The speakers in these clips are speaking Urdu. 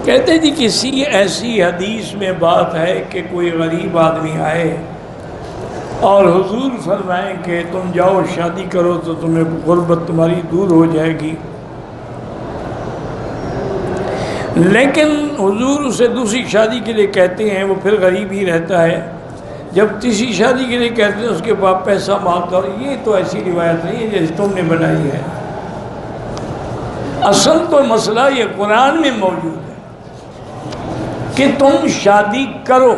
کہتے جی کسی ایسی حدیث میں بات ہے کہ کوئی غریب آدمی آئے اور حضور فرمائیں کہ تم جاؤ شادی کرو تو تمہیں غربت تمہاری دور ہو جائے گی، لیکن حضور اسے دوسری شادی کے لیے کہتے ہیں، وہ پھر غریب ہی رہتا ہے، جب تیسری شادی کے لیے کہتے ہیں اس کے بعد پیسہ مانگتا ہو۔ یہ تو ایسی روایت نہیں ہے جیسے تم نے بنائی ہے۔ اصل تو مسئلہ یہ قرآن میں موجود ہے کہ تم شادی کرو،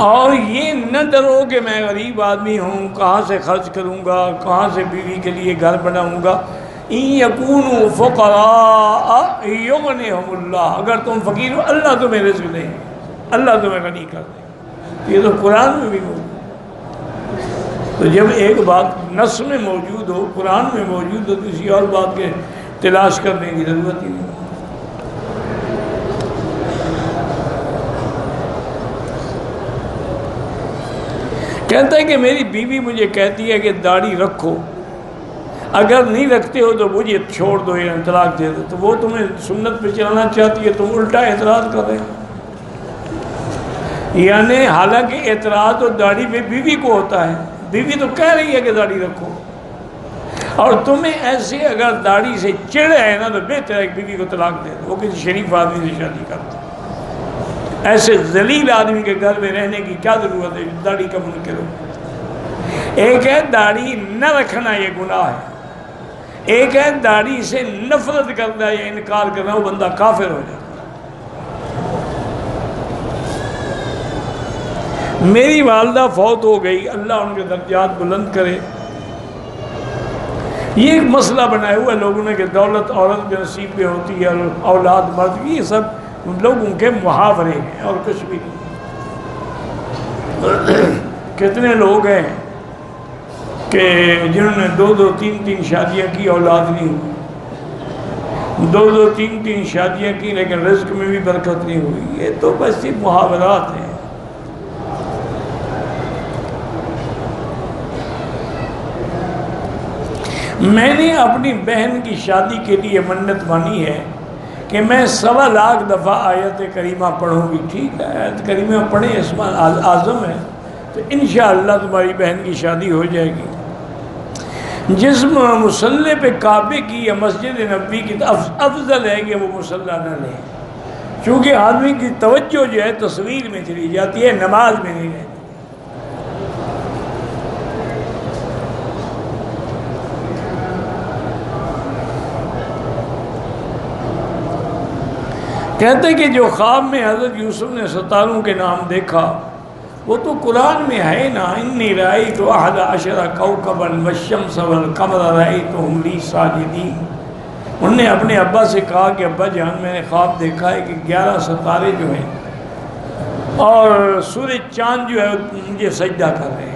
اور یہ نہ ڈرو کہ میں غریب آدمی ہوں، کہاں سے خرچ کروں گا، کہاں سے بیوی کے لیے گھر بناؤں گا۔ ان یکونوا فقراء یغنہم اللہ، اگر تم فقیر ہو اللہ تمہیں رزق دیں گے، اللہ تمہیں غنی کر دیں گے۔ یہ تو قرآن میں بھی موجود ہے۔ تو جب ایک بات نص میں موجود ہو، قرآن میں موجود ہو، تو کسی اور بات کے تلاش کرنے کی ضرورت ہی نہیں۔ کہتا ہے کہ میری بیوی مجھے کہتی ہے کہ داڑھی رکھو، اگر نہیں رکھتے ہو تو مجھے چھوڑ دو یا طلاق دے دو۔ تو وہ تمہیں سنت پہ چلانا چاہتی ہے، تم الٹا اعتراض کر رہے ہو۔ یعنی حالانکہ اعتراض تو داڑھی پہ بیوی کو ہوتا ہے، بیوی تو کہہ رہی ہے کہ داڑھی رکھو، اور تمہیں ایسے اگر داڑھی سے چڑھ ہے نا تو بہتر ہے کہ بیوی کو طلاق دے دو۔ وہ کسی شریف آدمی سے شادی کرتا ہے، ایسے ذلیل آدمی کے گھر میں رہنے کی کیا ضرورت ہے داڑھی کا منکر ہو۔ ایک ہے داڑھی نہ رکھنا، یہ گناہ ہے، ایک ہے داڑھی سے نفرت کرنا یا انکار کرنا، وہ بندہ کافر ہو جاتا۔ میری والدہ فوت ہو گئی، اللہ ان کے درجات بلند کرے۔ یہ ایک مسئلہ بنایا ہوا ہے لوگوں نے کہ دولت عورت کے نصیب میں ہوتی ہے اور اولاد مرد کی، یہ سب لوگوں کے محاورے ہیں اور کچھ بھی نہیں۔ کتنے لوگ ہیں کہ جنہوں نے دو دو تین تین شادیاں کی، اولاد نہیں ہوئی، دو دو تین تین شادیاں کی لیکن رزق میں بھی برکت نہیں ہوئی۔ یہ تو بس یہ محاورات ہیں۔ میں نے اپنی بہن کی شادی کے لیے منت مانی ہے کہ میں 1.25 لاکھ دفعہ آیت کریمہ پڑھوں گی۔ ٹھیک ہے، آیت کریمہ پڑھیں، اسم اعظم ہے، تو انشاءاللہ تمہاری بہن کی شادی ہو جائے گی۔ جس مصلی پہ کعبے کی یا مسجد نبوی کی افضل ہے کہ وہ مصلی نہ لے، چونکہ آدمی کی توجہ جو ہے تصویر میں چلی جاتی ہے، نماز میں نہیں رہتی۔ کہتے کہ جو خواب میں حضرت یوسف نے ستاروں کے نام دیکھا وہ تو قرآن میں ہے نا، انی رأیت 11 کوکبا والشمس والقمر رأیتهم لی ساجدین۔ انہوں نے اپنے ابا سے کہا کہ ابا جان میں نے خواب دیکھا ہے کہ 11 ستارے جو ہیں اور سورج چاند جو ہے مجھے سجدہ کر رہے ہیں۔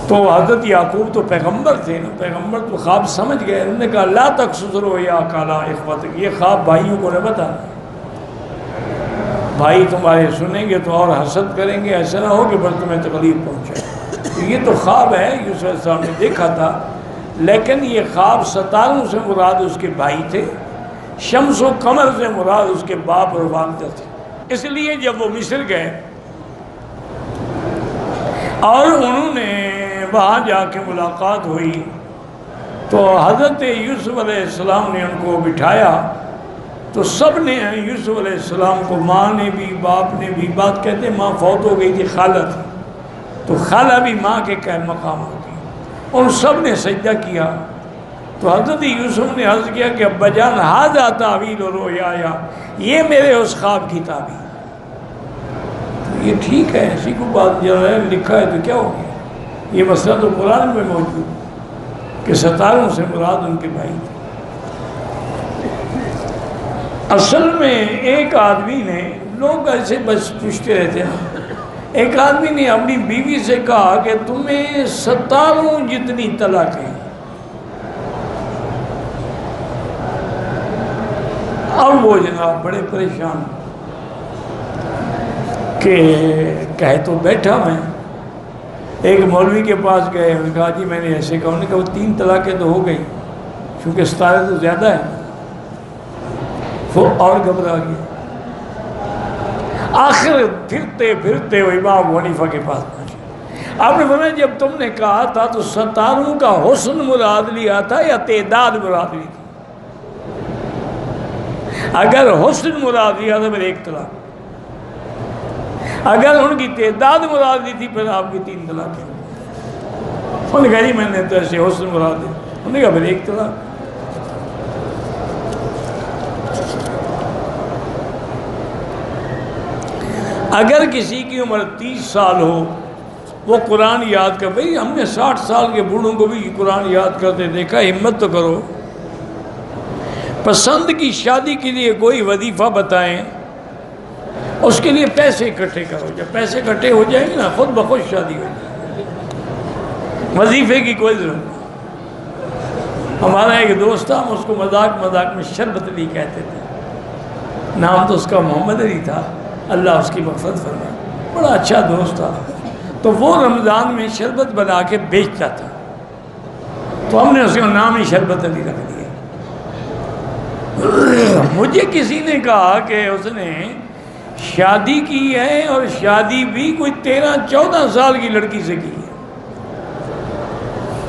تو حضرت یعقوب تو پیغمبر تھے نا، پیغمبر تو خواب سمجھ گئے۔ انہوں نے کہا لا تقصص رؤیا علی اخوتک، یہ خواب بھائیوں کو نہ بتا، بھائی تمہارے سنیں گے تو اور حسد کریں گے، ایسا نہ ہو کہ بس تمہیں تکلیف پہنچائے۔ یہ تو خواب ہے یوسف علیہ السلام نے دیکھا تھا، لیکن یہ خواب ستاروں سے مراد اس کے بھائی تھے، شمس و قمر سے مراد اس کے باپ اور والدہ تھے۔ اس لیے جب وہ مصر گئے اور انہوں نے وہاں جا کے ملاقات ہوئی تو حضرت یوسف علیہ السلام نے ان کو بٹھایا، تو سب نے یوسف علیہ السلام کو، ماں نے بھی باپ نے بھی، بات کہتے ہیں ماں فوت ہو گئی تھی، خالہ تھی، تو خالہ بھی ماں کے قائم مقام ہوتی، ان سب نے سجدہ کیا۔ تو حضرت یوسف نے عرض کیا کہ ابا جان ھذا تعویل رؤیایا، یہ میرے اس خواب کی تعبیر۔ یہ ٹھیک ہے، اسی کو بات جو ہے لکھا ہے تو کیا ہو گیا، یہ مسئلہ تو قرآن میں موجود کہ ستاروں سے مراد ان کے بھائی تھے۔ اصل میں ایک آدمی نے، لوگ ایسے بس پوچھتے رہتے ہیں، ایک آدمی نے اپنی بیوی سے کہا کہ تمہیں ستاروں جتنی طلاقیں۔ اب وہ جناب بڑے پریشان کہ کہہ تو بیٹھا میں، ایک مولوی کے پاس گئے، انہوں نے کہا جی میں نے ایسے کہا، انہوں نے کہا وہ 3 طلاقیں تو ہو گئی، چونکہ ستارے تو زیادہ ہیں۔ وہ اور گھبرا گیا. آخر پھرتے پھرتے وہ امام حنیفہ کے پاس پہنچے. آپ نے فرمایا جب تم نے کہا تھا تو ستاروں کا حسن مراد لیا تھا یا تعداد مراد لی تھی؟ اگر حسن مراد لیا تو میرے 1 طلاق. اگر ان کی تعداد مراد لی تھی پھر آپ کی 3 طلاق ہیں. انہوں نے کہا جی میں نے تو ایسے حسن مراد دی. انہوں نے کہا پھر 1 طلاق. اگر کسی کی عمر 30 سال ہو وہ قرآن یاد کر، بھئی ہم نے 60 سال کے بوڑھوں کو بھی قرآن یاد کرتے دیکھا، ہمت تو کرو. پسند کی شادی کے لیے کوئی وظیفہ بتائیں، اس کے لیے پیسے اکٹھے کرو. جب پیسے اکٹھے ہو جائیں گے نا خود بخود شادی ہو جائے گی. وظیفے کی کوئی ضرورت نہیں. ہمارا ایک دوست تھا، ہم اس کو مذاق مذاق میں شربت علی کہتے تھے. نام تو اس کا محمد علی تھا، اللہ اس کی مغفرت فرمائے. بڑا اچھا دوست تھا. تو وہ رمضان میں شربت بنا کے بیچتا تھا، تو ہم نے اس کا نام ہی شربت علی رکھ دیا. مجھے کسی نے کہا کہ اس نے شادی کی ہے اور شادی بھی کوئی 13-14 سال کی لڑکی سے کی ہے.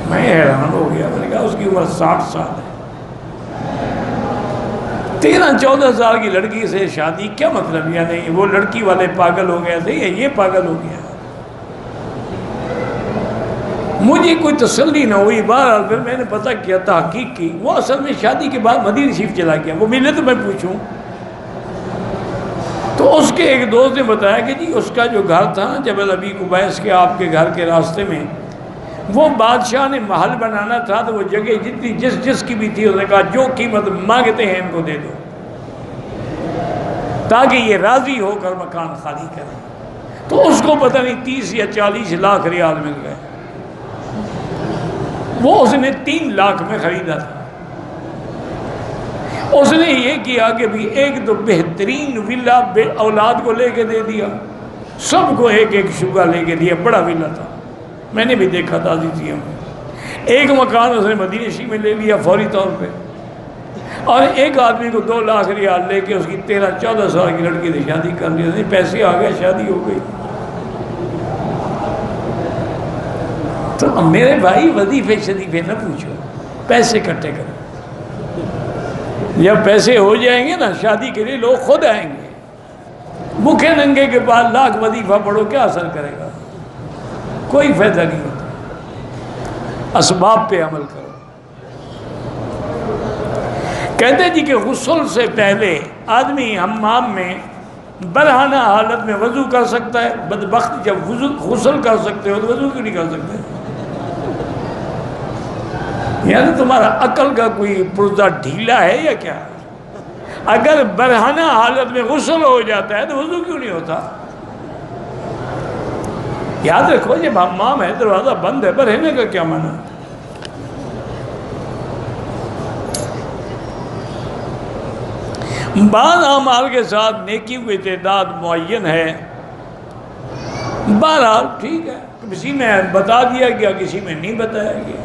میں حیران ہو گیا. میں نے کہا اس کی عمر 60 سال ہے، 13-14 سال کی لڑکی سے شادی کیا مطلب؟ یعنی وہ لڑکی والے پاگل ہو گئے تھے یا یہ پاگل ہو گیا؟ مجھے کوئی تسلی نہ ہوئی. بہرحال پھر میں نے پتہ کیا، تحقیق کی. وہ اصل میں شادی کے بعد مدینہ شریف چلا گیا. وہ ملے تو میں پوچھوں. تو اس کے ایک دوست نے بتایا کہ جی اس کا جو گھر تھا نا جبل ابی قبیس کے آپ کے گھر کے راستے میں، وہ بادشاہ نے محل بنانا تھا، تو وہ جگہ جتنی جس کی بھی تھی اس نے کہا جو قیمت مانگتے ہیں ان کو دے دو تاکہ یہ راضی ہو کر مکان خالی کریں. تو اس کو پتہ نہیں 30 یا 40 لاکھ ریال مل گئے. وہ اس نے 3 لاکھ میں خریدا تھا. اس نے یہ کیا کہ بھی ایک تو بہترین ولا اولاد کو لے کے دے دیا، سب کو ایک ایک شگا لے کے دیا. بڑا ولا تھا، میں نے بھی دیکھا تھا عزیزیوں میں. ایک مکان اس نے مدینہ شریف میں لے لیا فوری طور پہ، اور ایک آدمی کو 2 لاکھ ریال لے کے اس کی 13-14 سال کی لڑکی سے شادی کر لی. پیسے آ گئے، شادی ہو گئی. تو میرے بھائی وظیفے شریفے نہ پوچھو، پیسے اکٹھے کرو. جب پیسے ہو جائیں گے نا شادی کے لیے لوگ خود آئیں گے. بھوکے ننگے کے بعد لاکھ وظیفہ پڑھو کیا اثر کرے گا؟ کوئی فائدہ نہیں ہوتا. اسباب پہ عمل کرو. کہتے جی کہ غسل سے پہلے آدمی حمام میں برہنہ حالت میں وضو کر سکتا ہے. بدبخت جب غسل کر سکتے ہو تو وضو کیوں نہیں کر سکتے؟ یعنی تمہارا عقل کا کوئی پرزہ ڈھیلا ہے یا کیا؟ اگر برہنہ حالت میں غسل ہو جاتا ہے تو وضو کیوں نہیں ہوتا؟ یاد رکھو جب حمام ہے دروازہ بند ہے، برہنے کا کیا معنی؟ بعض اعمال کے ساتھ نیکی کی تعداد معین ہے. بہرحال ٹھیک ہے، کسی میں بتا دیا گیا کسی میں نہیں بتایا گیا.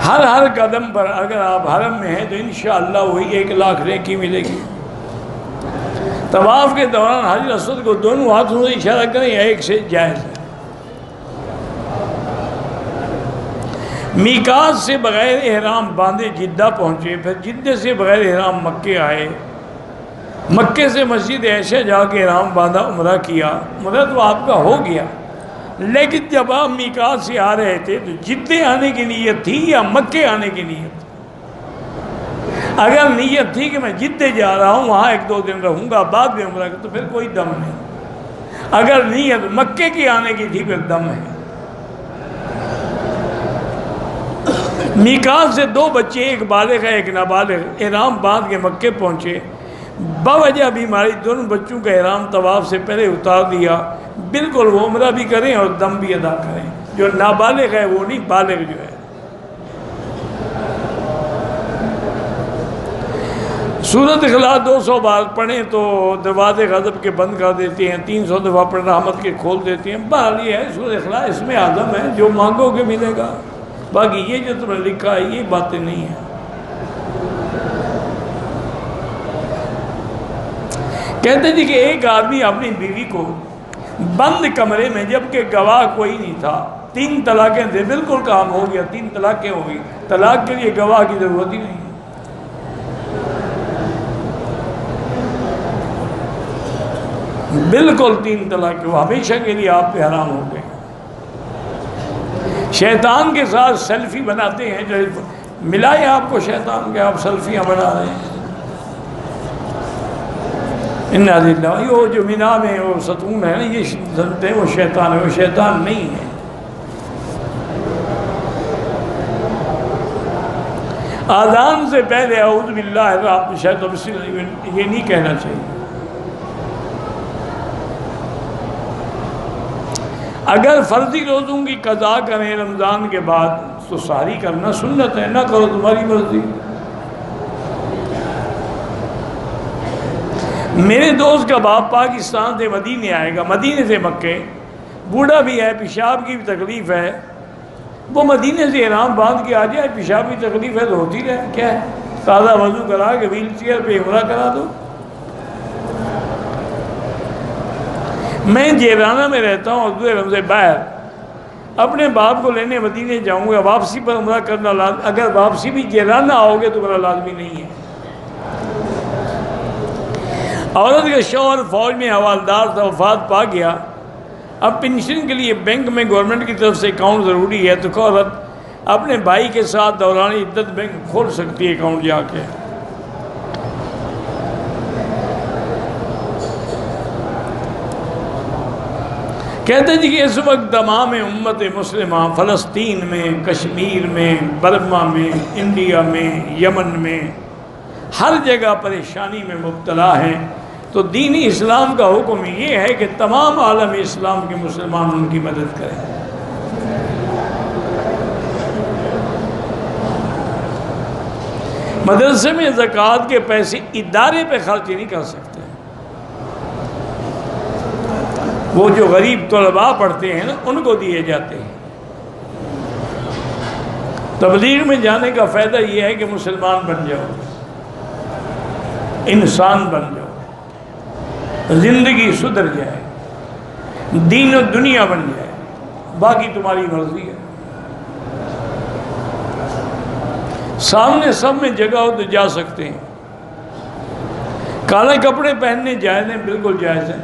ہر قدم پر اگر آپ حرم میں ہیں تو انشاءاللہ وہی 1 لاکھ نیکی ملے گی. طواف کے دوران حجر اسود کو دونوں ہاتھوں سے اشارہ کریں یا ایک سے جائز ہے. میقات سے بغیر احرام باندھے جدہ پہنچے، پھر جدہ سے بغیر احرام مکے آئے، مکے سے مسجد عائشہ جا کے احرام باندھا، عمرہ کیا. عمرہ تو آپ کا ہو گیا، لیکن جب آپ میقات سے آ رہے تھے تو جدے آنے کی نیت تھی یا مکے آنے کی نیت تھی؟ اگر نیت تھی کہ میں جدے جا رہا ہوں وہاں 1-2 دن رہوں گا بعد میں عمرہ تو پھر کوئی دم نہیں. اگر نیت مکے کی آنے کی تھی پھر دم ہے. میقات سے 2 بچے، ایک بالغ ہے ایک نابالغ، احرام باندھ کے مکے پہنچے. باوجہ بیماری دونوں بچوں کا احرام طواف سے پہلے اتار دیا. بالکل وہ عمرہ بھی کریں اور دم بھی ادا کریں. جو نابالغ ہے وہ نہیں، بالغ جو ہے. سورۃ اخلاص 200 بار پڑھیں تو دروازے غضب کے بند کر دیتے ہیں. 300 دفعہ پڑھنا رحمت کے کھول دیتے ہیں. بہرحال یہ ہے سورۃ اخلاص اس میں اعظم ہے، جو مانگو گے ملے گا. باقی یہ جو تم نے لکھا ہے یہ باتیں نہیں ہیں۔ کہتے جی کہ ایک آدمی اپنی بیوی کو بند کمرے میں، جبکہ گواہ کوئی نہیں تھا، 3 طلاقیں تھے، بالکل کام ہو گیا، 3 طلاقیں ہو گئی، طلاق کے لیے گواہ کی ضرورت ہی نہیں ہے۔ بالکل 3 طلاق وہ ہمیشہ کے لیے آپ پہ حرام ہو گئے۔ شیطان کے ساتھ سیلفی بناتے ہیں، جو ملا ہے آپ کو شیطان کے، آپ سیلفیاں بنا رہے ہیں۔ وہ جو مینا میں وہ ستون ہے نا، یہ سنتے ہیں وہ شیطان ہے، وہ شیطان نہیں ہے۔ آذان سے پہلے اعوذ باللہ الرحمن الرحیم یہ نہیں کہنا چاہیے۔ اگر فرضی روزوں کی قضا کریں رمضان کے بعد تو سحری کرنا سنت ہے، نہ کرو تمہاری مرضی۔ میرے دوست کا باپ پاکستان سے مدینے آئے گا، مدینے سے مکے، بوڑھا بھی ہے، پیشاب کی بھی تکلیف ہے، وہ مدینے سے احرام باندھ کے آ جائے، پیشاب کی تکلیف ہے تو ہوتی رہے، کیا ہے، تازہ وضو کرا کے ویل چیئر پہ عمرہ کرا دو۔ میں جیرانہ میں رہتا ہوں، اور رمضان سے باہر اپنے باپ کو لینے مدینے جاؤں گا، واپسی پر عمرہ کرنا لازمی، اگر واپسی بھی جیرانہ آؤ گے تو میرا لازمی نہیں ہے۔ عورت کا شوہر فوج میں حوالدار تھا، وفات پا گیا، اب پنشن کے لیے بینک میں گورنمنٹ کی طرف سے اکاؤنٹ ضروری ہے، تو عورت اپنے بھائی کے ساتھ دوران عدت بینک کھول سکتی ہے اکاؤنٹ جا کے۔ کہتے ہیں کہ اس وقت تمام امت مسلمہ فلسطین میں، کشمیر میں، برما میں، انڈیا میں، یمن میں، ہر جگہ پریشانی میں مبتلا ہیں، تو دین اسلام کا حکم یہ ہے کہ تمام عالم اسلام کے مسلمان ان کی مدد کریں۔ مدرسے میں زکوٰۃ کے پیسے ادارے پہ خرچ نہیں کر سکتے، وہ جو غریب طلباء پڑھتے ہیں نا ان کو دیے جاتے ہیں۔ تبلیغ میں جانے کا فائدہ یہ ہے کہ مسلمان بن جاؤ، انسان بن جاؤ، زندگی سدھر جائے، دین و دنیا بن جائے، باقی تمہاری مرضی ہے۔ سامنے سب میں جگہ ہو تو جا سکتے ہیں۔ کالے کپڑے پہننے جائز ہیں، بالکل جائز ہیں۔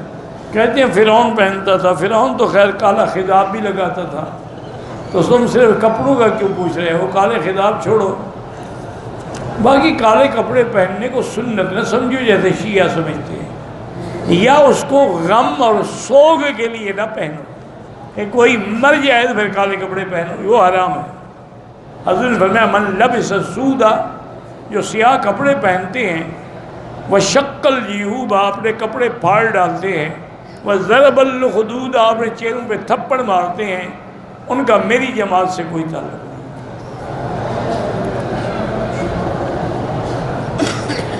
کہتے ہیں فرعون پہنتا تھا، فرعون تو خیر کالا خضاب بھی لگاتا تھا، تو تم صرف کپڑوں کا کیوں پوچھ رہے ہو؟ کالے خضاب چھوڑو، باقی کالے کپڑے پہننے کو سنت نہ سمجھو جیسے شیعہ سمجھتے ہیں، یا اس کو غم اور سوگ کے لیے نہ پہنو کہ کوئی مر جائے تو پھر کالے کپڑے پہنو، وہ حرام ہے۔ حضور نے فرمایا من لبس سودا، جو سیاہ کپڑے پہنتے ہیں، وہ شق الجیوب، اپنے کپڑے پھاڑ ڈالتے ہیں، وہ ضرب الخدود، اپنے چہروں پہ تھپڑ مارتے ہیں، ان کا میری جماعت سے کوئی تعلق نہیں۔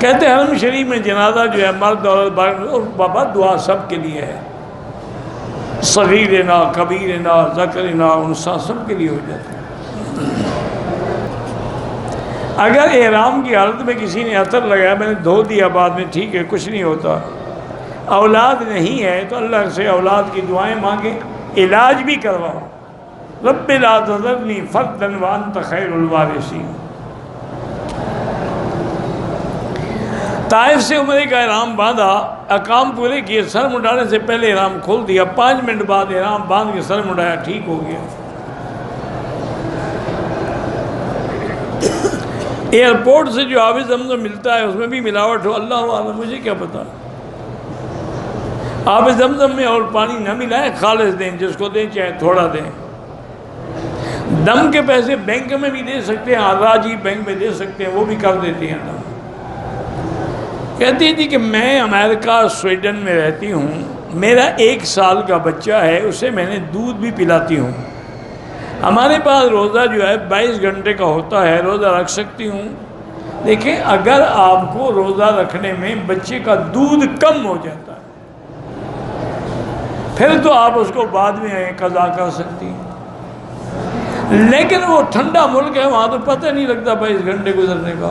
کہتے ہیں حرم شریف میں جنازہ جو ہے مرد اور بابا دعا سب کے لیے ہے، صغیرنا کبیرنا ذکرنا انثیٰ سب کے لیے ہو جاتا ہے۔ اگر احرام کی حالت میں کسی نے عطر لگایا، میں نے دھو دیا بعد میں، ٹھیک ہے، کچھ نہیں ہوتا۔ اولاد نہیں ہے تو اللہ سے اولاد کی دعائیں مانگے، علاج بھی کرواؤ۔ رب لا تذرنی فردا وانت خیر الوارثین۔ طائف سے عمرے کا احرام باندھا، احکام پورے کیے، سر منڈانے سے پہلے احرام کھول دیا، 5 منٹ بعد احرام باندھ کے سر منڈایا، ٹھیک ہو گیا۔ ایئرپورٹ سے جو آب زمزم ملتا ہے اس میں بھی ملاوٹ ہو، اللہ عالم، مجھے کیا پتا۔ آب زمزم میں اور پانی نہ ملائے، خالص دیں، جس کو دیں چاہے تھوڑا دیں۔ دم کے پیسے بینک میں بھی دے سکتے ہیں، حراجی بینک میں دے سکتے ہیں، وہ بھی کر دیتے ہیں دم۔ کہتی تھی کہ میں امریکہ سویڈن میں رہتی ہوں، میرا 1 سال کا بچہ ہے، اسے میں نے دودھ بھی پلاتی ہوں۔ ہمارے پاس روزہ جو ہے 22 گھنٹے کا ہوتا ہے، روزہ رکھ سکتی ہوں؟ دیکھیں، اگر آپ کو روزہ رکھنے میں بچے کا دودھ کم ہو جاتا ہے پھر تو آپ اس کو بعد میں قضا کر سکتی ہیں۔ لیکن وہ ٹھنڈا ملک ہے، وہاں تو پتہ نہیں لگتا 22 گھنٹے گزرنے کا۔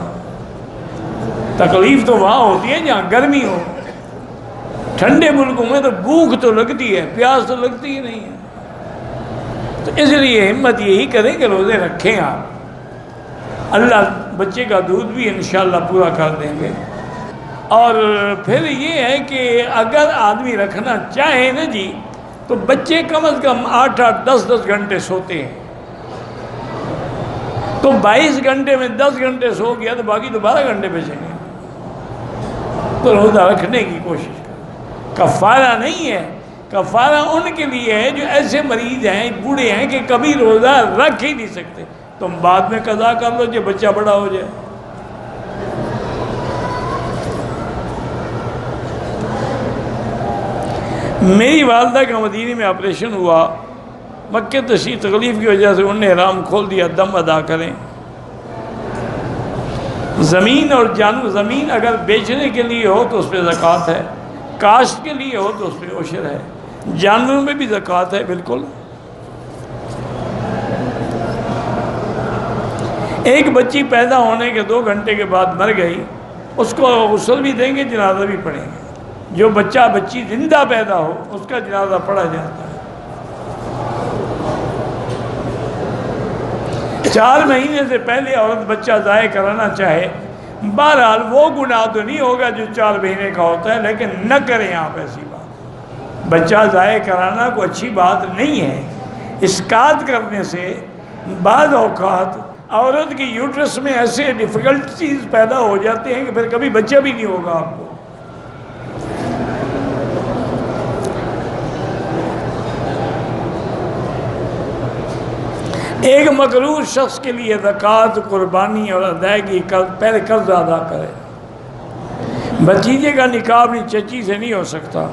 تکلیف تو وہاں ہوتی ہے جہاں گرمی ہو، ٹھنڈے ملکوں میں تو بھوک تو لگتی ہے، پیاس تو لگتی ہی نہیں ہے۔ تو اس لیے ہمت یہی کریں کہ روزے رکھیں آپ، اللہ بچے کا دودھ بھی انشاءاللہ پورا کر دیں گے۔ اور پھر یہ ہے کہ اگر آدمی رکھنا چاہے نا جی، تو بچے کم از کم 8-8 10-10 گھنٹے سوتے ہیں، تو 22 گھنٹے میں 10 گھنٹے سو گیا تو باقی تو 12 گھنٹے بچیں گے، تو روزہ رکھنے کی کوشش کریں۔ کفارہ نہیں ہے، کفارہ ان کے لیے ہے جو ایسے مریض ہیں، بوڑھے ہیں کہ کبھی روزہ رکھ ہی نہیں سکتے، تم بعد میں قضا کر لو جب بچہ بڑا ہو جائے۔ میری والدہ کا مدینے میں آپریشن ہوا، مکہ تشریف تکلیف کی وجہ سے انہوں نے احرام کھول دیا، دم ادا کریں۔ زمین اور جانور، زمین اگر بیچنے کے لیے ہو تو اس پہ زکوٰۃ ہے، کاشت کے لیے ہو تو اس پہ عشر ہے، جانوروں میں بھی زکوٰۃ ہے بالکل۔ ایک بچی پیدا ہونے کے 2 گھنٹے کے بعد مر گئی، اس کو غسل بھی دیں گے، جنازہ بھی پڑھیں گے۔ جو بچی زندہ پیدا ہو اس کا جنازہ پڑھا جاتا ہے۔ 4 مہینے سے پہلے عورت بچہ ضائع کرانا چاہے، بہرحال وہ گناہ تو نہیں ہوگا جو 4 مہینے کا ہوتا ہے، لیکن نہ کریں آپ ایسی بات۔ بچہ ضائع کرانا کوئی اچھی بات نہیں ہے۔ اسقاط کرنے سے بعض اوقات عورت کی یوٹرس میں ایسے ڈیفیکلٹیز پیدا ہو جاتے ہیں کہ پھر کبھی بچہ بھی نہیں ہوگا آپ کو۔ ایک مغرور شخص کے لیے زکوٰۃ، قربانی اور ادائیگی پہلے قرض ادا کرے۔ بھتیجے کا نکاح اپنی چچی سے نہیں ہو سکتا۔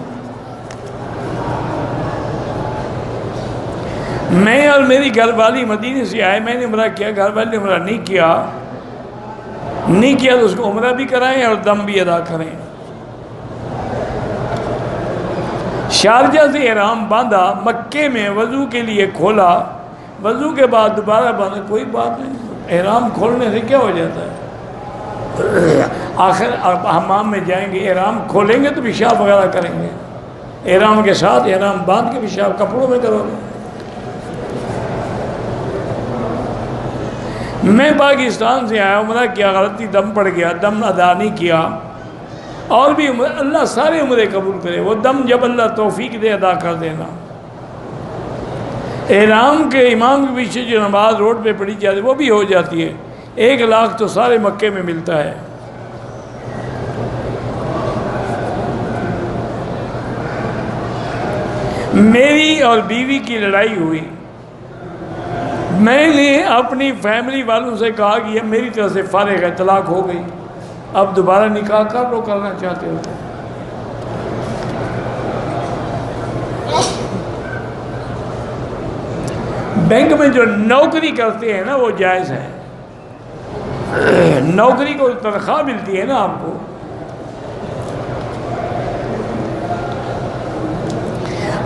میں اور میری گھر والی مدینے سے آئے، میں نے عمرہ کیا، گھر والی نے عمرہ نہیں کیا تو اس کو عمرہ بھی کرائیں اور دم بھی ادا کریں۔ شارجہ سے احرام باندھا، مکے میں وضو کے لیے کھولا، وضو کے بعد دوبارہ باندھا، کوئی بات نہیں، احرام کھولنے سے کیا ہو جاتا ہے؟ آخر آپ حمام میں جائیں گے، احرام کھولیں گے تو پیشاب وغیرہ کریں گے، احرام کے ساتھ احرام باندھ کے پیشاب کپڑوں میں کرو گے۔ میں پاکستان سے آیا، عمرہ کیا، غلطی دم پڑ گیا، دم ادا نہیں کیا، اور بھی اللہ سارے عمرے قبول کرے، وہ دم جب اللہ توفیق دے ادا کر دینا۔ احرام کے امام کے پیچھے جو نماز روڈ پہ پڑھی جاتی ہے وہ بھی ہو جاتی ہے، 1 لاکھ تو سارے مکے میں ملتا ہے۔ میری اور بیوی کی لڑائی ہوئی، میں نے اپنی فیملی والوں سے کہا کہ یہ میری طرف سے فارغ ہے، طلاق ہو گئی، اب دوبارہ نکاح کر لو کرنا چاہتے ہو۔ بینک میں جو نوکری کرتے ہیں نا وہ جائز ہے، نوکری کو تنخواہ ملتی ہے نا آپ کو۔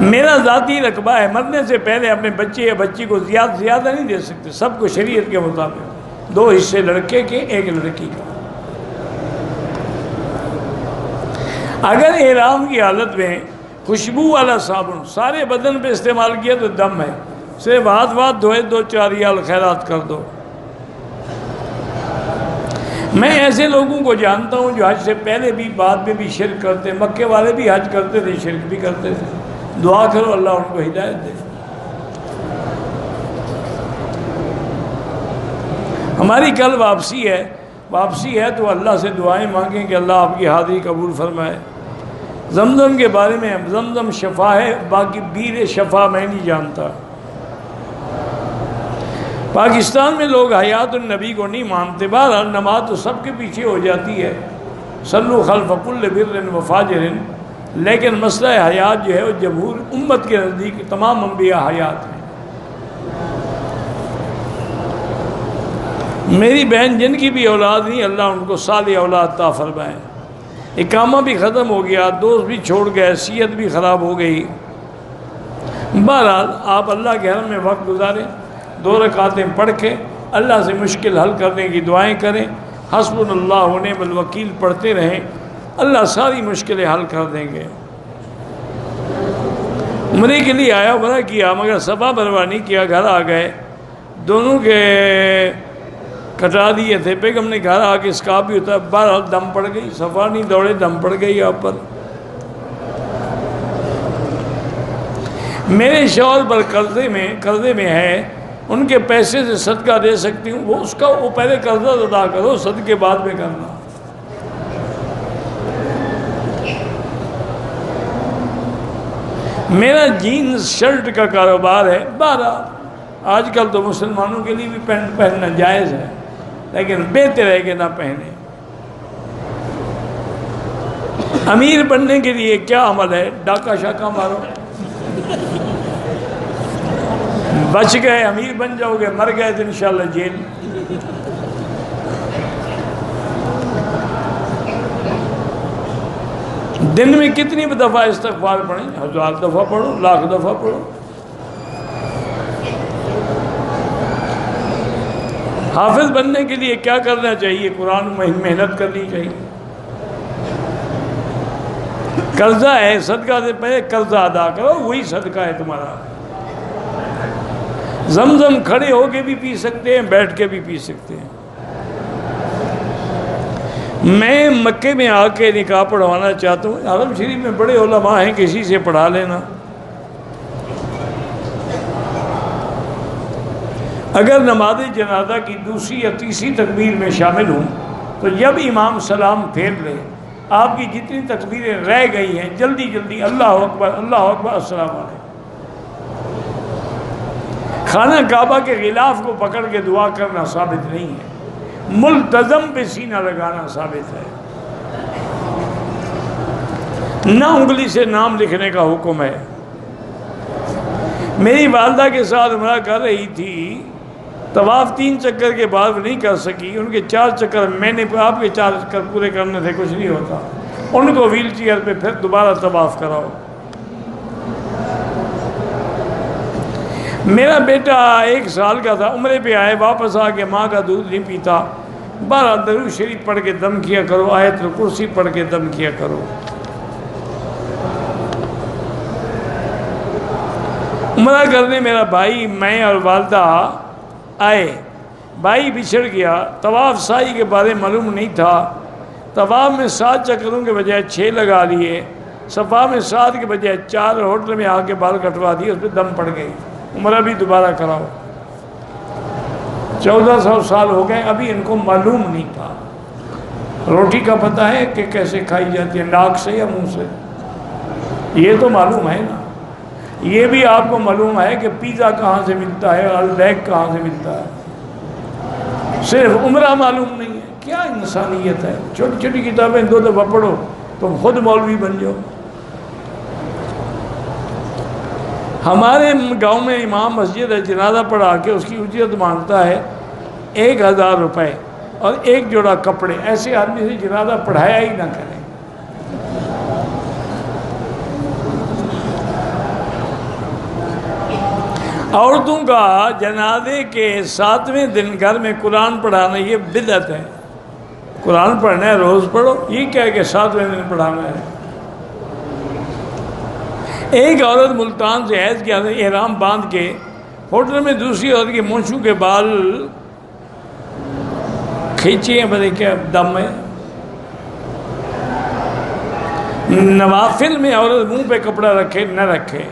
میرا ذاتی رقبہ ہے، مرنے سے پہلے اپنے بچے یا بچی کو زیادہ نہیں دے سکتے، سب کو شریعت کے مطابق 2 حصے لڑکے کے 1 لڑکی کا۔ اگر احرام کی حالت میں خوشبو والا صابن سارے بدن پہ استعمال کیا تو دم ہے، صرف ہاتھ دھوئے 2-4 ریال خیرات کر دو۔ میں ایسے لوگوں کو جانتا ہوں جو حج سے پہلے بھی بعد میں بھی شرک کرتے، مکے والے بھی حج کرتے تھے، شرک بھی کرتے تھے، دعا کرو اللہ ان کو ہدایت دے۔ ہماری کل واپسی ہے تو اللہ سے دعائیں مانگیں کہ اللہ آپ کی حاضری قبول فرمائے۔ زمزم کے بارے میں، زمزم شفا ہے، باقی بیر شفا میں نہیں جانتا۔ پاکستان میں لوگ حیات النبی کو نہیں مانتے، بہرحال نماز تو سب کے پیچھے ہو جاتی ہے، صلو خلف کل بر و فاجر، لیکن مسئلہ حیات جو ہے وہ جمہور امت کے نزدیک تمام انبیاء حیات ہیں۔ میری بہن جن کی بھی اولاد نہیں، اللہ ان کو صالح اولاد عطا فرمائے۔ اقامہ بھی ختم ہو گیا، دوست بھی چھوڑ گئے، صحت بھی خراب ہو گئی۔ بہرحال آپ اللہ کے حرم میں وقت گزاریں، 2 رکعتیں پڑھ کے اللہ سے مشکل حل کرنے کی دعائیں کریں، حسبنا اللہ و نعم الوکیل پڑھتے رہیں، اللہ ساری مشکلیں حل کر دیں گے۔ عمرے کے لیے آیا، عمرہ کیا، مگر صفا مروا نہیں کیا، گھر آ گئے، دونوں کے کٹا دیے تھے۔ بیگم نے گھر آ کے اسکاف بھی ہوتا ہے، بہرحال دم پڑ گئی، صفا نہیں دوڑے، دم پڑ گئی آپ پر۔ میرے شوہر پر قرضے میں ہے، ان کے پیسے سے صدقہ دے سکتی ہوں؟ وہ پہلے قرضہ ادا کرو، صدقے بعد میں کرنا۔ میرا جینز شرٹ کا کاروبار ہے، آج کل تو مسلمانوں کے لیے بھی پینٹ پہننا جائز ہے، لیکن بہتر ہے کہ نہ پہنے۔ امیر بننے کے لیے کیا عمل ہے؟ ڈاکہ شاکہ مارو، بچ گئے امیر بن جاؤ گے، مر گئے تو انشاءاللہ جیل۔ دن میں کتنی دفعہ استغفار پڑھیں؟ 1000 دفعہ پڑھو، 1,00,000 دفعہ پڑھو۔ حافظ بننے کے لیے کیا کرنا چاہیے؟ قرآن میں محنت کرنی چاہیے۔ قرضہ ہے، صدقہ سے پہلے قرضہ ادا کرو، وہی صدقہ ہے تمہارا۔ زمزم کھڑے ہو کے بھی پی سکتے ہیں، بیٹھ کے بھی پی سکتے ہیں۔ میں مکے میں آ کے نکاح پڑھوانا چاہتا ہوں، حرم شریف میں بڑے علماء ہیں، کسی سے پڑھا لینا۔ اگر نماز جنازہ کی دوسری یا تیسری تکبیر میں شامل ہوں تو جب امام سلام پھیر لے، آپ کی جتنی تکبیریں رہ گئی ہیں جلدی جلدی اللہ اکبر السلام علیکم۔ خانہ کعبہ کے غلاف کو پکڑ کے دعا کرنا ثابت نہیں ہے، ملتزم پہ سینہ لگانا ثابت ہے۔ نہ انگلی سے نام لکھنے کا حکم ہے۔ میری والدہ کے ساتھ عمرہ کر رہی تھی، طواف 3 چکر کے بعد نہیں کر سکی، ان کے 4 چکر میں نے آپ کے 4 چکر پورے کرنے تھے، کچھ نہیں ہوتا، ان کو ویل چیئر پہ پھر دوبارہ طواف کراؤ۔ میرا بیٹا 1 سال کا تھا، عمرے پہ آئے، واپس آ کے ماں کا دودھ نہیں پیتا، بہرحال درود شریف پڑھ کے دم کیا کرو، آیت الکرسی پڑھ کے دم کیا کرو۔ عمرہ کرنے میرا بھائی، میں اور والدہ آئے، بھائی بچھڑ گیا، طواف سائی کے بارے معلوم نہیں تھا، طواف میں 7 چکروں کے بجائے 6 لگا لیے، صفا میں 7 کے بجائے 4، ہوٹل میں آ کے بال کٹوا دیے، اس پہ دم پڑ گئی، عمرہ بھی دوبارہ کراؤ۔ 1400 سال ہو گئے، ابھی ان کو معلوم نہیں تھا۔ روٹی کا پتہ ہے کہ کیسے کھائی جاتی ہے، ناک سے یا منہ سے؟ یہ تو معلوم ہے نا۔ یہ بھی آپ کو معلوم ہے کہ پیزا کہاں سے ملتا ہے اور بیگ کہاں سے ملتا ہے، صرف عمرہ معلوم نہیں ہے۔ کیا انسانیت ہے؟ چھوٹی چھوٹی کتابیں 2 دفعہ پڑھو تم خود مولوی بن جاؤ۔ ہمارے گاؤں میں امام مسجد ہے، جنازہ پڑھا کے اس کی اجرت مانگتا ہے 1000 روپے اور 1 جوڑا کپڑے۔ ایسے آدمی سے جنازہ پڑھایا ہی نہ کریں۔ عورتوں کا جنازے کے 7ویں دن گھر میں قرآن پڑھانا یہ بدعت ہے۔ قرآن پڑھنا ہے روز پڑھو، یہ کیا ہے کہ 7ویں دن پڑھانا ہے؟ ایک عورت ملتان سے حیض کیا، احرام باندھ کے ہوٹل میں دوسری عورت کے مونچھوں کے بال کھینچے ہیں، بڑے کیا دم ہے؟ نوافل میں عورت منہ پہ کپڑا رکھے نہ رکھے۔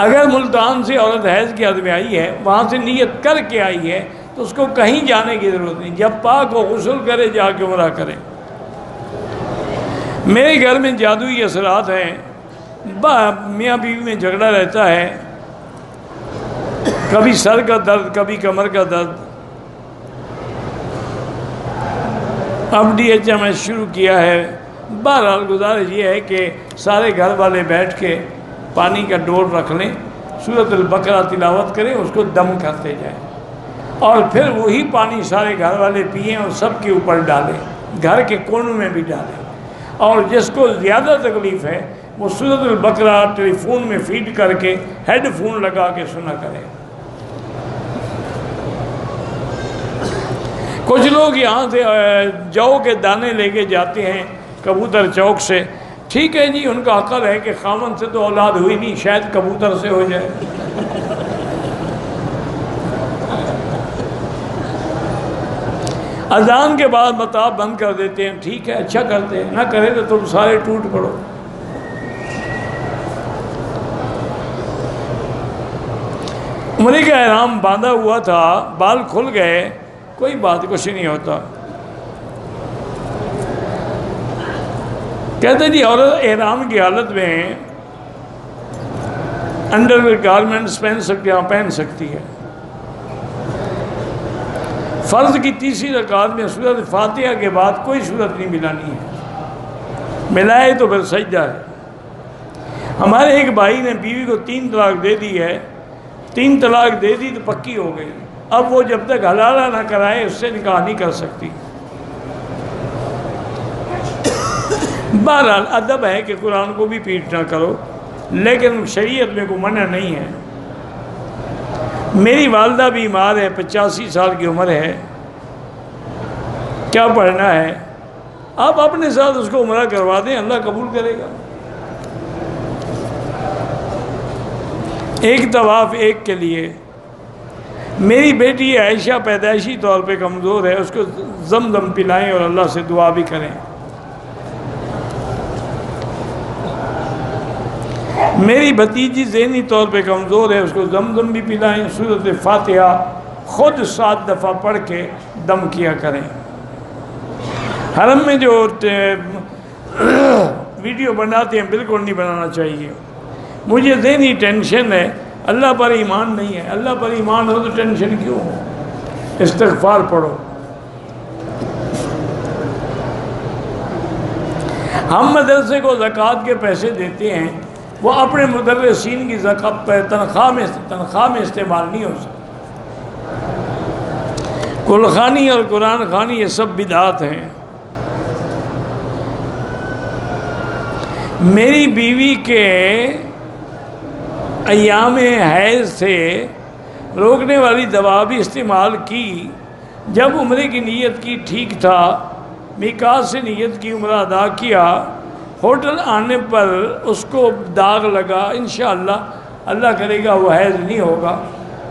اگر ملتان سے عورت حیض کی حالت میں آئی ہے، وہاں سے نیت کر کے آئی ہے، تو اس کو کہیں جانے کی ضرورت نہیں، جب پاک ہو غسل کرے، جا کے عمرہ کرے۔ میرے گھر میں جادوئی اثرات ہیں، میاں بیوی میں جھگڑا رہتا ہے، کبھی سر کا درد، کبھی کمر کا درد۔ اب DHM شروع کیا ہے۔ بہرحال گزارش یہ ہے کہ سارے گھر والے بیٹھ کے پانی کا ڈور رکھ لیں، سورۃ البقرہ تلاوت کریں، اس کو دم کرتے جائیں، اور پھر وہی پانی سارے گھر والے پئیں اور سب کے اوپر ڈالیں، گھر کے کونوں میں بھی ڈالیں۔ اور جس کو زیادہ تکلیف ہے وہ سورۃ البقرہ ٹیلی فون میں فیڈ کر کے ہیڈ فون لگا کے سنا کرے۔ کچھ لوگ یہاں سے جو کے دانے لے کے جاتے ہیں کبوتر چوک سے، ٹھیک ہے جی، ان کا عقل ہے کہ خامن سے تو اولاد ہوئی نہیں، شاید کبوتر سے ہو جائے۔ اذان کے بعد مطاف بند کر دیتے ہیں، ٹھیک ہے، اچھا کرتے ہیں، نہ کرے تو تم سارے ٹوٹ پڑو۔ عمرے کا احرام باندھا ہوا تھا، بال کھل گئے، کوئی بات، کچھ نہیں ہوتا۔ کہتے جی عورت احرام کی حالت میں انڈر ویئر گارمنٹس پہن سکتی ہے۔ فرض کی تیسری رکعت میں سورۃ فاتحہ کے بعد کوئی سورت نہیں ملانی ہے، ملائے تو پھر سجدہ ہے۔ ہمارے ایک بھائی نے بیوی کو 3 طلاق دے دی ہے، 3 طلاق دے دی تو پکی ہو گئی، اب وہ جب تک حلالہ نہ کرائے اس سے نکاح نہیں کر سکتی۔ بہرحال ادب ہے کہ قرآن کو بھی پیٹ نہ کرو، لیکن شریعت میں کوئی منع نہیں ہے۔ میری والدہ بیمار ہے، 85 سال کی عمر ہے، کیا پڑھنا ہے؟ آپ اپنے ساتھ اس کو عمرہ کروا دیں، اللہ قبول کرے گا۔ ایک طواف ایک کے لیے۔ میری بیٹی عائشہ پیدائشی طور پہ کمزور ہے، اس کو زمزم پلائیں اور اللہ سے دعا بھی کریں۔ میری بھتیجی ذہنی طور پہ کمزور ہے، اس کو زمزم بھی پلائیں، سورۃ فاتحہ خود 7 دفعہ پڑھ کے دم کیا کریں۔ حرم میں جو ویڈیو بناتے ہیں بالکل نہیں بنانا چاہیے۔ مجھے ذہنی ٹینشن ہے، اللہ پر ایمان نہیں ہے۔ اللہ پر ایمان ہو تو ٹینشن کیوں ہو؟ استغفار پڑھو۔ ہم مدرسے کو زکوٰۃ کے پیسے دیتے ہیں، وہ اپنے مدرسین کی زکوٰۃ تنخواہ میں استعمال نہیں ہو سکتا۔ کلخانی اور قرآن خوانی یہ سب بدعات ہیں۔ میری بیوی کے ایام حیض سے روکنے والی دوا بھی استعمال کی، جب عمرے کی نیت کی ٹھیک تھا، میقات سے نیت کی، عمرہ ادا کیا، ہوٹل آنے پر اس کو داغ لگا، انشاءاللہ اللہ کرے گا وہ حیض نہیں ہوگا،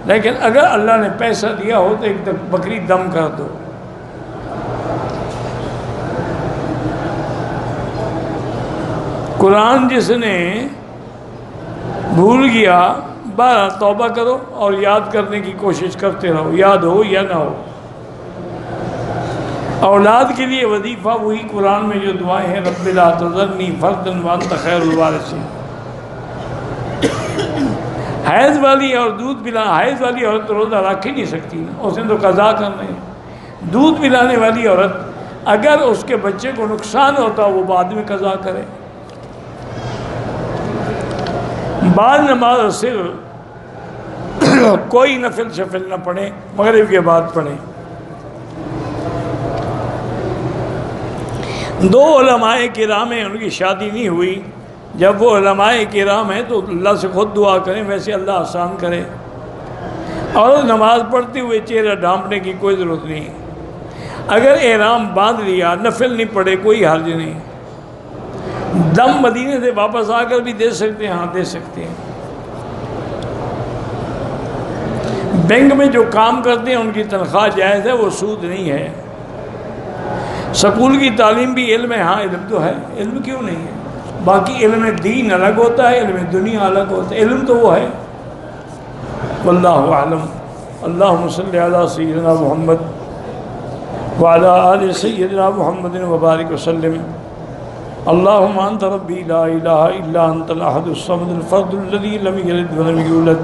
لیکن اگر اللہ نے پیسہ دیا ہو تو ایک بکری دم کر دو۔ قرآن جس نے بھول گیا، بارہ توبہ کرو اور یاد کرنے کی کوشش کرتے رہو، یاد ہو یا نہ ہو۔ اولاد کے لیے وظیفہ وہی قرآن میں جو دعائیں ہیں، رب لا تذرنی فردا وانت خیر الوارثین۔ حیض والی اور دودھ پلانا، حیض والی عورت روزہ رکھ ہی نہیں سکتی نا، اس نے تو قضا کرنا ہے۔ دودھ پلانے والی عورت اگر اس کے بچے کو نقصان ہوتا وہ بعد میں قضا کرے۔ بعد نماز صرف کوئی نفل شفل نہ پڑھیں، مغرب کے بعد پڑھیں۔ 2 علماء کرام ہیں، ان کی شادی نہیں ہوئی، جب وہ علماء کرام ہیں تو اللہ سے خود دعا کریں، ویسے اللہ آسان کرے۔ اور نماز پڑھتے ہوئے چہرہ ڈھانپنے کی کوئی ضرورت نہیں۔ اگر احرام باندھ لیا، نفل نہیں پڑھے، کوئی حرج نہیں۔ دم مدینے سے واپس آ کر بھی دے سکتے ہیں، ہاں دے سکتے ہیں۔ بینک میں جو کام کرتے ہیں ان کی تنخواہ جائز ہے، وہ سود نہیں ہے۔ سکول کی تعلیم بھی علم ہے، ہاں علم تو ہے، علم کیوں نہیں ہے؟ باقی علم دین الگ ہوتا ہے، علم دنیا الگ ہوتا ہے، علم تو وہ ہے۔ واللہ اعلم۔ اللہم صلی علی سیدنا محمد وعلی آل سیدنا محمد وبارک وسلم۔ اللہم انت ربی لا الہ الا انت الاحد الصمد الفرد الذی لم یلد ولم یولد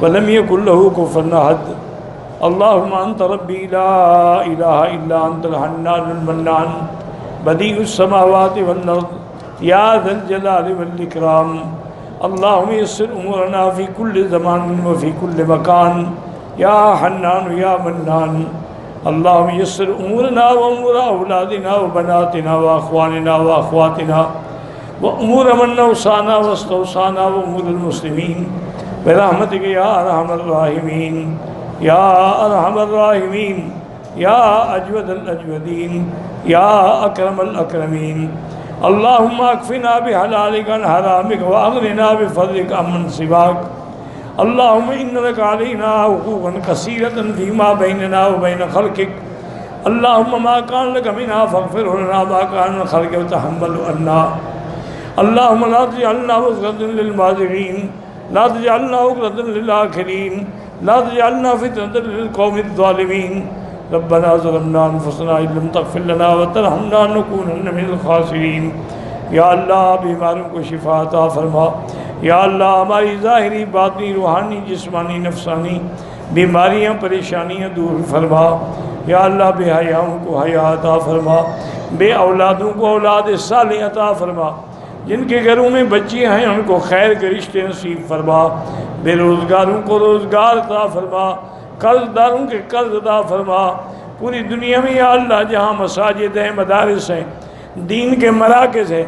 ولم یکن له کفوا احد۔ اللہم انت ربی لا الہ الا انت الحنان المنان بدیع السماوات والارض یا ذا الجلال والاکرام۔ اللہم یسر امورنا فی کل زمان وفی کل مکان یا حنان یا منان۔ اللہم یسر امورنا و امور اولادنا و بناتنا و اخواننا و اخواتنا وأمور من أوصانا واستوصانا وأمور المسلمين برحمتك يا أرحم الراحمين يا أرحم الراحمين يا أجود الأجودين يا أكرم الأكرمين. اللهم اكفنا بحلالك عن حرامك واغننا بفضلك عمن سواك. اللهم إن لك علينا حقوقا كثيرة فيما بيننا وبين خلقك. اللهم ما كان لك منها فاغفره لنا ما كان من خلقك وتحمل عنا. اللهم لا تجعلنا عقدة للماضرين، لا تجعلنا عقدة للآخرين، لا تجعلنا فتنة للقوم الظالمين. ربنا ظلمنا انفسنا ان لم تغفر لنا وترحمنا لنكونن من الخاسرین. یا اللہ بیماروں کو شفا عطا فرما. یا اللہ ہماری ظاہری باطنی روحانی جسمانی نفسانی بیماریاں پریشانیاں دور فرما. یا اللہ بے حیاؤں کو حیا عطا فرما، بے اولادوں کو اولاد صالح عطا فرما. جن کے گھروں میں بچیاں ہیں ان کو خیر کے رشتے نصیب فرما. بے روزگاروں کو روزگار عطا فرما، قرض داروں کے قرض عطا فرما. پوری دنیا میں یا اللہ جہاں مساجد ہیں، مدارس ہیں، دین کے مراکز ہیں،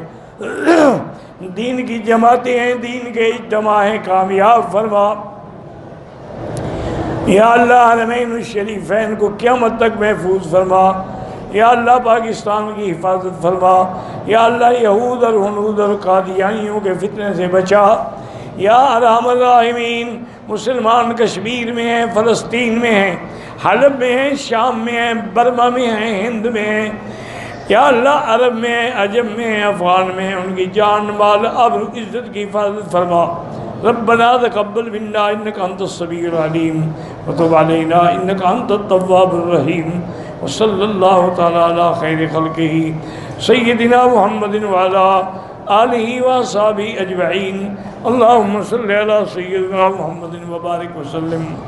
دین کی جماعتیں ہیں، دین کے اجتماع ہیں، کامیاب فرما. یا اللہ حرمین الشریفین کو قیامت تک محفوظ فرما. یا اللہ پاکستان کی حفاظت فرما. یا اللہ یہود اور ہنود اور قادیانیوں کے فتنے سے بچا. یا ارحم الراحمین مسلمان کشمیر میں ہیں، فلسطین میں ہیں، حلب میں ہیں، شام میں ہیں، برما میں ہیں، ہند میں ہیں. یا اللہ عرب میں ہیں، عجم میں ہیں، افغان میں ہیں، ان کی جان مال ابر عزت کی حفاظت فرما. ربنا تقبل منا انك انت السميع العليم وتب علينا انك انت التواب الرحيم. وصلى الله تعالى على خير خلقه سيدنا محمد وعلى آلہ وصحبہ اجمعین. اللہم صلی علی سیدنا محمد وبارک وسلم.